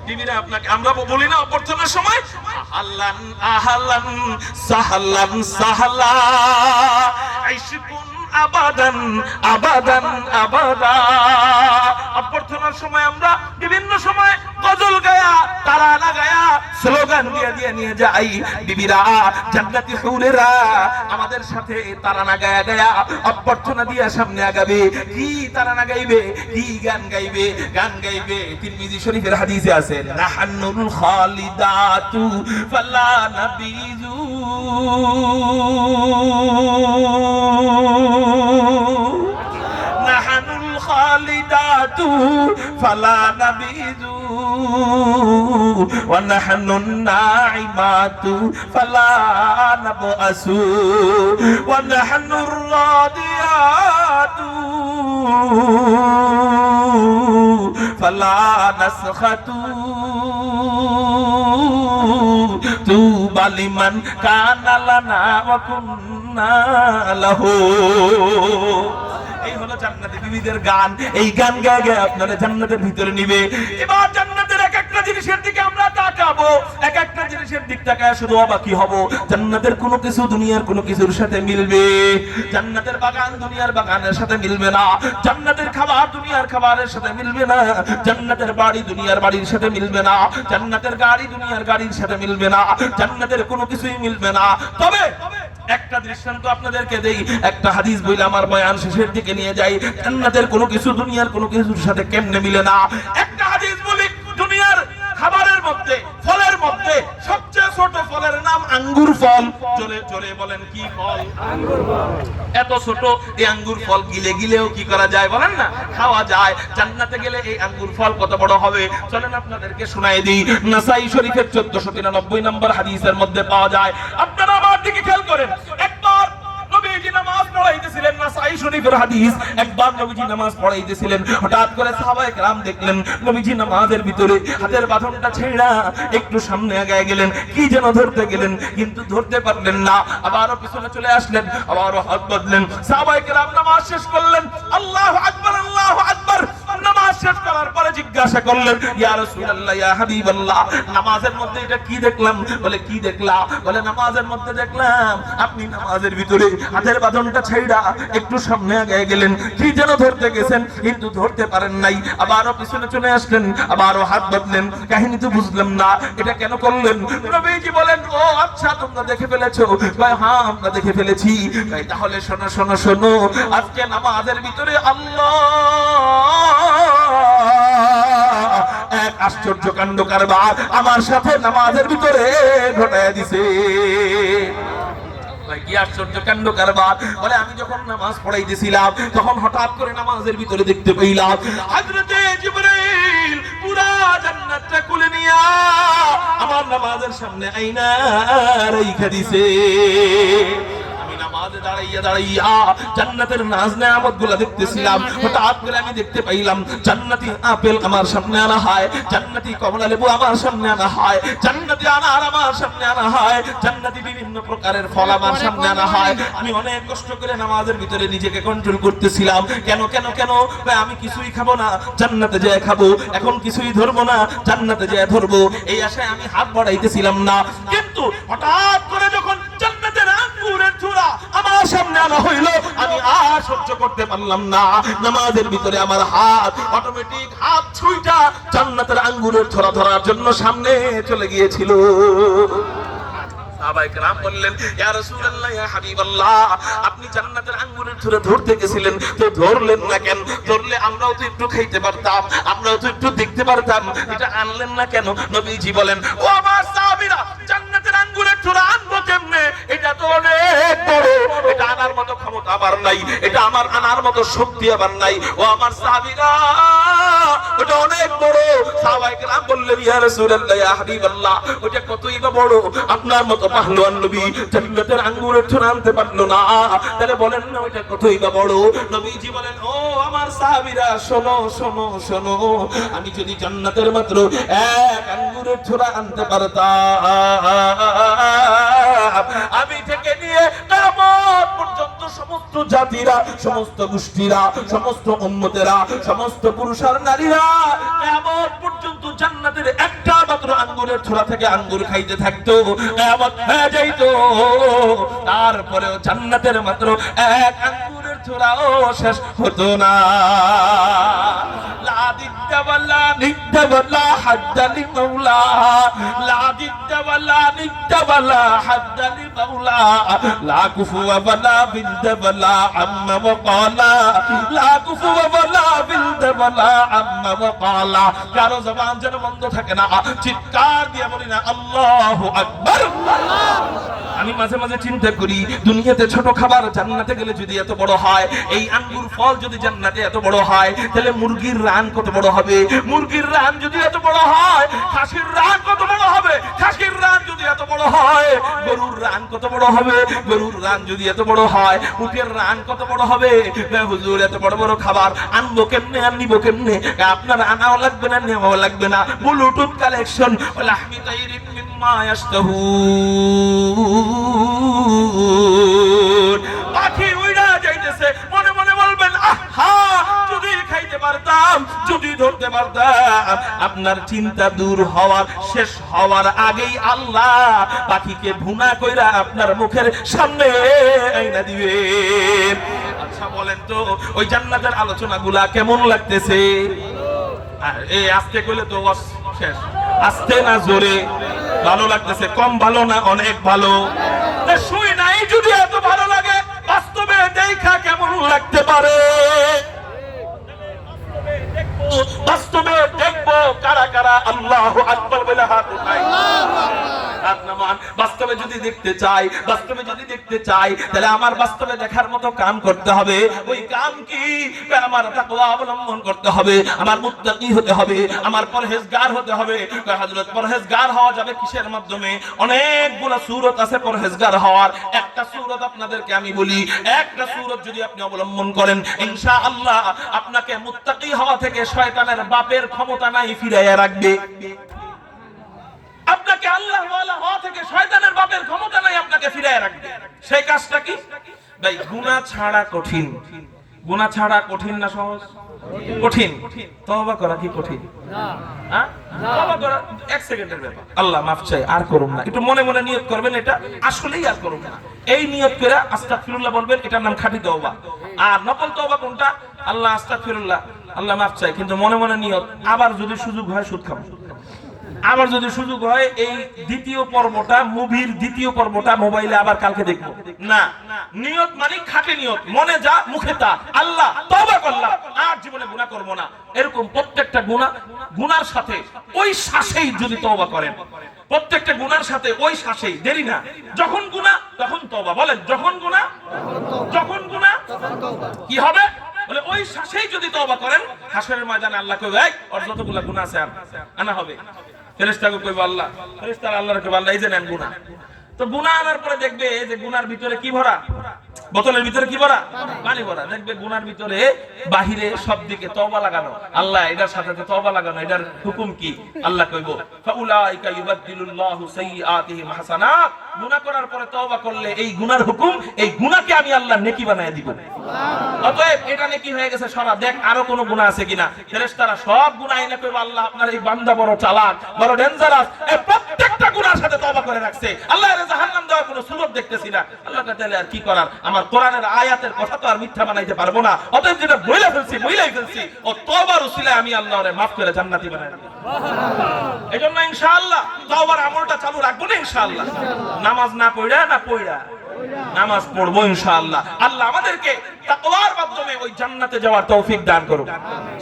বিবিরা আপনাকে, আমরা বলি না অভ্যর্থনার সময় আহলান আহলান সাহলান সাহলা আইশকুন আবাদান আবাদান আবাদা। অভ্যর্থনার সময় আমরা বিভিন্ন সময় গজল গায়া, তারানা গায়া, স্লোগান দিয়ে নিয়ে যাই। বিবিরা, জান্নাতি হুরেরা আমাদের সাথে তারানা গায়া গায়া অভ্যর্থনা দিয়ে সামনে আগাবে। কি তারানা গাইবে? কি গান গাইবে? গান গাইবে তিরমিজি শরীফের হাদিসে আছে, নাহান্নুল খালিদাতু ফালা নাবিজু নাহানুল খালিদাতু ফালা নাবিযু ওয়া নাহনুন নাইমাতু ফালা নাবআসু ওয়া নাহনুর রাদিয়াতু ফালা নাসখাতু তুবা লিমান কানা লানা ওয়া কুন্না লাহু। এই হলো জান্নাতি বিবিদের গান। এই গান গায়ে গায়ে আপনারা জান্নাতের ভিতরে নিবে। এবার জান্নাতের এক একটা জিনিসের দিকে আমরা তাকাবো, এক একটা জিনিসের দিক তাকায় শুধু অবাকই হব। জান্নাতের কোনো কিছু দুনিয়ার কোনো কিছুর সাথে মিলবে। জান্নাতের বাগান দুনিয়ার বাগানের সাথে মিলবে না। জান্নাতের খাবার দুনিয়ার খাবারের সাথে মিলবে না। জান্নাতের বাড়ি দুনিয়ার বাড়ির সাথে মিলবে না। জান্নাতের গাড়ি দুনিয়ার গাড়ির সাথে মিলবে না। জান্নাতের কোনো কিছুই মিলবে না। তবে একটা দৃষ্টান্ত আপনাদেরকে দেই, একটা হাদিস বইলে আমার বয়ান শেষের দিকে নিয়ে যাই। জান্নাতের কোনো কিছু দুনিয়ার কোনো কিছুর সাথে কেমনে মিলে না। একটা হাদিস বলি, দুনিয়ার খাবারের মধ্যে ফলের মধ্যে সবচেয়ে ছোট ফলের নাম আঙ্গুর ফল। জোরে জোরে বলেন কি ফল? আঙ্গুর ফল। এত ছোট এই আঙ্গুর ফল গিলে গিলেও কি করা যায় বলেন না, খাওয়া যায়। জান্নাতে গেলে এই আঙ্গুর ফল কত বড় হবে চলেন আপনাদেরকে শোনাই দিই। নাসাই শরীফের 1493 নম্বর হাদিসের মধ্যে পাওয়া যায়। আপনারা আমার দিকে খেয়াল করেন। একবার নবীজি নামাজ পড়াইতেছিলেন, নাসাই শরীফের হাদিস। একবার নবীজি নামাজ পড়াইতেছিলেন, হঠাৎ করে সাহাবায়ে কেরাম দেখলেন নবীজি নামাজের ভিতরে হাতের বাঁধনটা ছেড়া একটু সামনে আগায় গেলেন, কি যেন ধরতে গেলেন কিন্তু ধরতে পারলেন না। আবারও পিছনে চলে আসলেন, আবারও হাত বাঁধলেন। সাহাবায়ে কেরাম নামাজ শেষ করলেন, আল্লাহু আকবার আল্লাহু আকবার। নামাজ শেষ করার পরে জিজ্ঞাসা করলেন, ইয়া রাসূলুল্লাহ ইয়া হাবিবাল্লাহ, নামাজের মধ্যে এটা কি দেখলাম? বলে কি দেখলা? বলে নামাজের মধ্যে দেখলাম আপনি নামাজের ভিতরে হাতের বাঁধনটা ছাইড়া একটু সামনে আগায় গেলেন, কি যেন ধরতে গেছেন কিন্তু ধরতে পারেন নাই। আবারও পিছনে চলে আসলেন, আবারও হাত বাঁধলেন। কাহিনী তো বুঝলাম না, এটা কেন করলেন? নবীজি বলেন, ও আচ্ছা তোমরা দেখে ফেলেছো? কয় হ্যাঁ আমরা দেখে ফেলেছি। কয় তাহলে শোনো শোনো শোনো, আজকে নামাজের ভিতরে আল্লাহ এক আশ্চর্য কাণ্ড কারবার আমার সাথে নামাজের ভিতরে ঘটায় দিছে। কি আশ্চর্য কাণ্ড কারবার? বলে আমি যখন নামাজ পড়াইতেছিলাম তখন হঠাৎ করে নামাজের ভিতরে দেখতে পেলাম হযরতে জিবরাইল পুরা জান্নাতটা খুলে নিয়া আমার নামাজের সামনে আইনা রাইখা দিছে। নামাজে দাঁড়াইয়া দাঁড়াইয়া জান্নাতের নাজ নেয়ামতগুলো দেখতেছিলাম। হঠাৎ করে আমি দেখতে পাইলাম জান্নাতি আপেল আমার সামনে আনা হয়, জান্নাতি কমলা লেবু আমার সামনে আনা হয়, জান্নাতি আনার আমার সামনে আনা হয়, জান্নাতি বিভিন্ন প্রকারের ফল আমার সামনে আনা হয়। আমি অনেক কষ্ট করে নামাজের ভিতরে নিজেকে কন্ট্রোল করতেছিলাম। কেন কেন কেন? আমি কিছুই খাবো না, জান্নাতে যেয়ে খাবো। এখন কিছুই ধরবো না, জান্নাতে যেয়ে ধরবো। এই আশায় আমি হাত বাড়াইতেছিলাম না। কিন্তু হঠাৎ করে যখন জান্নাতের আঙ্গুরের চূড়া আমার সামনে আনা হইল, আমি আর সহ্য করতে পারলাম না। নামাজের ভিতরে আমার হাত অটোমেটিক হাত ছুঁইটা জান্নাতের আঙ্গুরের ছড়া ধরার জন্য সামনে চলে গিয়েছিল। সাহাবায়ে কেরাম বললেন, ইয়া রাসূলুল্লাহ ইয়া হাবিবাল্লাহ, আপনি জান্নাতের আঙ্গুরের ছড়া ধরতে গেছিলেন তো ধরলেন না কেন? ধরলে আমরাও তো একটু খাইতে পারতাম, আমরাও তো একটু দেখতে পারতাম, এটা আনলেন না কেন? নবীজি বলেন, ও আমার সাহাবীরা, জান্নাতের আঙ্গুরের ছড়া আনবো কেমনে? এটা তো অনেক বড়, এটা আনার মতো ক্ষমতা আমার নাই, এটা আমার আনার মতো শক্তি আমার নাই। ও আমার সাহাবীরা, ওটা অনেক বড়। সাহাবায়ে কেরাম বললেন, ইয়া রাসূলুল্লাহ ইয়া হাবিবাল্লাহ, ওটা কতই বা বড়? আপনার মতো পাহলওয়ান নবী জান্নাতের আঙ্গুরের ছড়া আনতে পারলো না, তাহলে বলেন না ওটা কতই বা বড়? নবীজি বলেন, ও আমার সাহাবীরা, শোনো শোনো শোনো, আমি যদি জান্নাতের মাত্র এক আঙ্গুরের ছড়া আনতে পারতাম, আমি থেকে নিয়ে কিয়ামত পর্যন্ত সমস্ত জাতিরা, সমস্ত গোষ্ঠীরা, সমস্ত উম্মতেরা, সমস্ত পুরুষ আর নারীরা কিয়ামত পর্যন্ত জান্নাতের একটা মাত্র আঙ্গুরের ছড়া থেকে আঙ্গুর খাইতে থাকতো, কিয়ামত হয়ে যাইতো। তারপরেও জান্নাতের মাত্র এক আঙ্গুরের ছড়াও শেষ হতো না। লা দিদ্দা ওয়ালা নিদ্দা ওয়ালা হাদ্দা লিমাওলা, লা দিদ্দা ওয়ালা নিদ্দা ওয়ালা হাদ্দা লিমাওলা, লা কুফুয়া ওয়ালা বিলদা ওয়ালা আম্মা ওয়াকালা, লা কুফুয়া ওয়ালা বিলদা ওয়ালা আম্মা ওয়াকালা। কারো জবান যেন বন্ধ থাকে না, চিৎকার দিয়ে বলি না আল্লাহু আকবার। আমি মাঝে মাঝে চিন্তা করি, দুনিয়াতে ছোট খাবার জান্নাতে গেলে যদি এত বড় হয়, হয়, এই আঙ্গুর ফল যদি জান্নাতে এত বড় হয়, তাহলে মুরগির রান কত বড় হবে? মুরগির রান যদি এত বড় হয়, খাসির রান কত বড় হবে? খাসির রান যদি এত বড় হয়, গরুর রান কত বড় হবে? গরুর রান যদি এত বড় হয়, উটের রান কত বড় হবে? হুজুর এত বড় বড় খাবার আনবো কেমনে, আনিব কেমনে? আপনার আনাও লাগবে না, নেওয়াও লাগবে না, ব্লুটুথ কালেকশন লাহমি তাইরিন মিম্মা ইয়াশতাহুন। পাখি উইড়া যাইতেছে, মনে মনে বলবেন আহা যদি খাইতে পারতাম, যদি ধরতে পারতাম। আপনার চিন্তা দূর হওয়ার, শেষ হওয়ার আগেই আল্লাহ পাখিকে ভুনা কইরা আপনার মুখের সামনে আইনা দিবে। আচ্ছা বলেন তো ওই জান্নাতের আলোচনাগুলা কেমন লাগতেছে? এই আস্তে কইলে তো শেষ, আস্তে না জোরে? ভালো লাগতেছে? কম ভালো না অনেক ভালো? শুই নাই যদি এত ভালো লাগে, বাস্তবে দেখা কেমন লাগতে পারে? বাস্তবে দেখবো কারা কারা আল্লাহু আকবার বলে হাত উঠায়। বাস্তবে যদি দেখতে চাই, বাস্তবে যদি দেখতে চাই, তাহলে আমার বাস্তবে দেখার মতো কাম করতে হবে। ওই কাম কি? আমার তাকওয়া অবলম্বন করতে হবে, আমার মুত্তাকি হতে হবে, আমার পরহেজগার হতে হবে। হযরত পরহেজগার হওয়া যাবে কিসের মাধ্যমে? অনেকগুলো সূরত আছে পরহেজগার হওয়ার। একটা সূরত আপনাদেরকে আমি বলি, একটা সূরত যদি আপনি অবলম্বন করেন, ইনশাআল্লাহ আপনাকে মুত্তাকি হওয়া থেকে শয়তানের বাপের ক্ষমতা নাই ফিরাইয়া রাখবে। আপনাকে আল্লাহ ওয়ালা হওয়া থেকে শয়তানের বাপের ক্ষমতা নাই আপনাকে ফিরাইয়া রাখবে। সেই কাজটা কি? ভাই গুনাহ ছাড়া কঠিন। গুনাহ ছাড়া কঠিন না সহজ? কঠিন। তওবা করা কি কঠিন? না। হ্যাঁ? তওবা করা 1 সেকেন্ডের ব্যাপার। আল্লাহ মাফ চাই, আর করুম না। একটু মনে মনে নিয়ত করবেন, এটা আসলেই আর করুম না। এই নিয়ত করে আস্তাগফিরুল্লাহ বলবেন, এটার নাম খাঁটি তওবা। আর নকল তওবা কোনটা? আল্লাহ আস্তাগফিরুল্লাহ, আল্লাহ মাফ চাই, কিন্তু মনে মনে নিয়ত, আবার যদি সুযোগ হয় সুদ খাবো। আবার যদি সুযোগ হয় এই দ্বিতীয় পর্বটা, মুভির দ্বিতীয় পর্বটা মোবাইলে আবার কালকে দেখবো না। নিয়ত মানে খাঁটি নিয়ত, মনে যা মুখে তা, আল্লাহ তওবা করলাম, আর জীবনে গুনাহ করব না। এরকম প্রত্যেকটা গুনার সাথে ওই শ্বাসেই যদি তওবা করেন, প্রত্যেকটা গুনার সাথে ওই শ্বাসেই, দেরি না। যখন গুনাহ তখন তওবা। বলেন যখন গুনাহ, যখন গুনাহ কি হবে? বলে ওই শ্বাসেই যদি তওবা করেন, হাসরের ময়দানে আল্লাহ কইবে এই ওর যতগুলা গুনাহ আছে আনা হবে। ফেরেশতাকে কইবে আল্লাহ, ফেরেশতারা আল্লাহর কইবে আল্লাহ এই যে নেন গুনাহ। তো গুনাহ আনার পরে দেখবে যে গুনার ভিতরে কি ভরা? বোতলের ভিতরে কি ভরা? পানি ভরা। দেখবে গুনার ভিতরে বাহিরে সব দিকে তওবা লাগানো। আল্লাহ এটার সাথে তওবা লাগানো, এটার হুকুম কি? আল্লাহ কইব ফাউলাইকা ইউবাদদিলুল্লাহু সাইয়্যাতিহিম হাসানাত। গুনাহ করার পরে তওবা করলে এই গুনার হুকুম, এই গুনাহকে আমি আল্লাহ নেকি বানায় দিব। অতএব এটা নেকি হয়ে গেছে, সরা দেখ আরো কোন গুনাহ আছে কিনা। ফেরেশতারা সব গুনাহ এনে কইব আল্লাহ আপনার এই বান্দা বড় চালাক, বড় ডেঞ্জারাস, এই প্রত্যেকটা গুনার সাথে তওবা করে রাখছে। আল্লাহ এর জাহান্নাম দেওয়ার কোনো সুযোগ দেখতেছি না। আল্লাহ তাআলা আর কি করার? আমার কোরআনের আয়াতের কথা তো আর মিথ্যা বানাইতে পারবো না। অতএব যেটা বইলা ফেলছি ও তওবার উসিলায় আমি আল্লাহরে maaf করে জান্নাতি বানায় দেব। এজন্য ইনশাআল্লাহ তওবার আমলটা চালু রাখবো না ইনশাআল্লাহ। নামাজ না পড়া নামাজ পড়বো ইনশাআল্লাহ। আল্লাহ আমাদেরকে তাকওয়ার মাধ্যমে ওই জান্নাতে যাওয়ার তৌফিক দান করুন।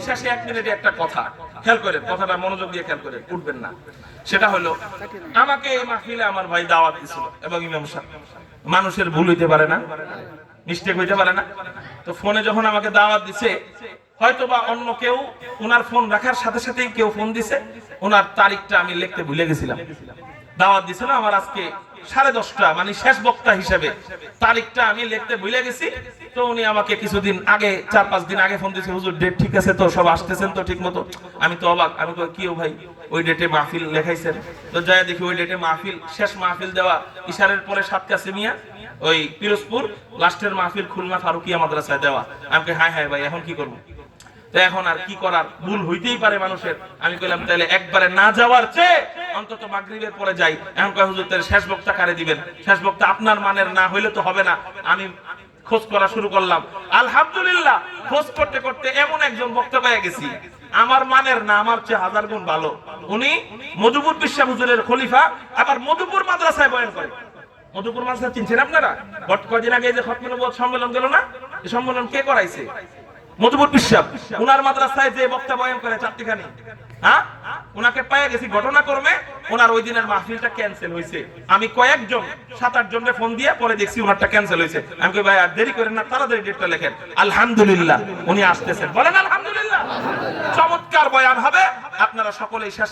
শেষে 1 মিনিটে একটা কথা খেয়াল করেন, কথাটা মনোযোগ দিয়ে খেয়াল করেন, উঠবেন না। সেটা হলো, আমাকে এই মাহফিলে আমার ভাই দাওয়াত দিয়েছিল এবং ইমাম সাহেব, মানুষের ভুল হইতে পারে না, মিস্টেক হইতে পারে না। তো ফোনে যখন আমাকে দাওয়াত দিছে, হয়তোবা অন্য কেউ ওনার ফোন রাখার সাথে সাথেই কেউ ফোন দিছে, ওনার তারিখটা আমি লিখতে ভুলে গেছিলাম। দাওয়াত দিছিল আমার আজকে 10:30, মানে শেষ বক্তা হিসেবে তারিখটা আমি লিখতে ভুলে গেছি। তো উনি আমাকে কিছুদিন আগে, 4-5 দিন আগে ফোন দিয়েছে, হুজুর ডেট ঠিক আছে তো, সব আসতেছেন তো ঠিক মতো? আমি তো অবাক, আমি কই কি ও ভাই ওই ডেটে মাহফিল লেখাইছেন? তো যাই দেখি ওই ডেটে মাহফিল, শেষ মাহফিল দেওয়া ইশারের পরে 7 কাসিমিয়া ওই পিরোজপুর, লাস্টের মাহফিল খুলনা ফারুকিয়া মাদ্রাসায় দেওয়া। আমি কই হায় হায় ভাই এখন কি করব? তো এখন আর কি করার, ভুল হইতেই পারে মানুষের। আমি কইলাম তাহলে একবারে না যাওয়ার চেয়ে অন্তত মাগরিবের পরে যাই। এখন কয় হুজুর তাহলে শেষ বক্তা কারে দিবেন? শেষ বক্তা আপনার মানের না হইলে তো হবে না। আমি খোঁজ করা শুরু করলাম, আলহামদুলিল্লাহ খোঁজ করতে করতে এমন একজন বক্তা পেয়ে গেছি আমার মানের না, আমার চেয়ে 1000 গুণ ভালো। উনি মধুপুর বিশ্বা হুজুরের খলিফা, আবার মধুপুর মাদ্রাসায় বয়ান করে। মধুপুর মাদ্রাসা চিনছেন আপনারা? কদিন আগে যে খতমে নবুয়ত সম্মেলন গেল না, এই সম্মেলন কে করাইছে? মধুপুর বিশ্বাস উনার মাদ্রাসায় যে বক্তা বয়ান করে চারটিখানি, হ্যাঁ উনাকে পেয়ে গেছি ঘটনাক্রমে, ওনার ওই দিনের মাহফিলটা ক্যান্সেল হয়েছে। আমি কয়েকজন 7-8 জনকে ফোন দিয়ে পরে দেখছি ওনারটা ক্যান্সেল হয়েছে। আমি কই ভাই আর দেরি করেন না, তাড়াতাড়ি ডেটটা লেখেন। আলহামদুলিল্লাহ উনি আসতেছেন, বলেন আলহামদুলিল্লাহ। চমৎকার বয়ান হবে, আপনারা সকলেই শেষ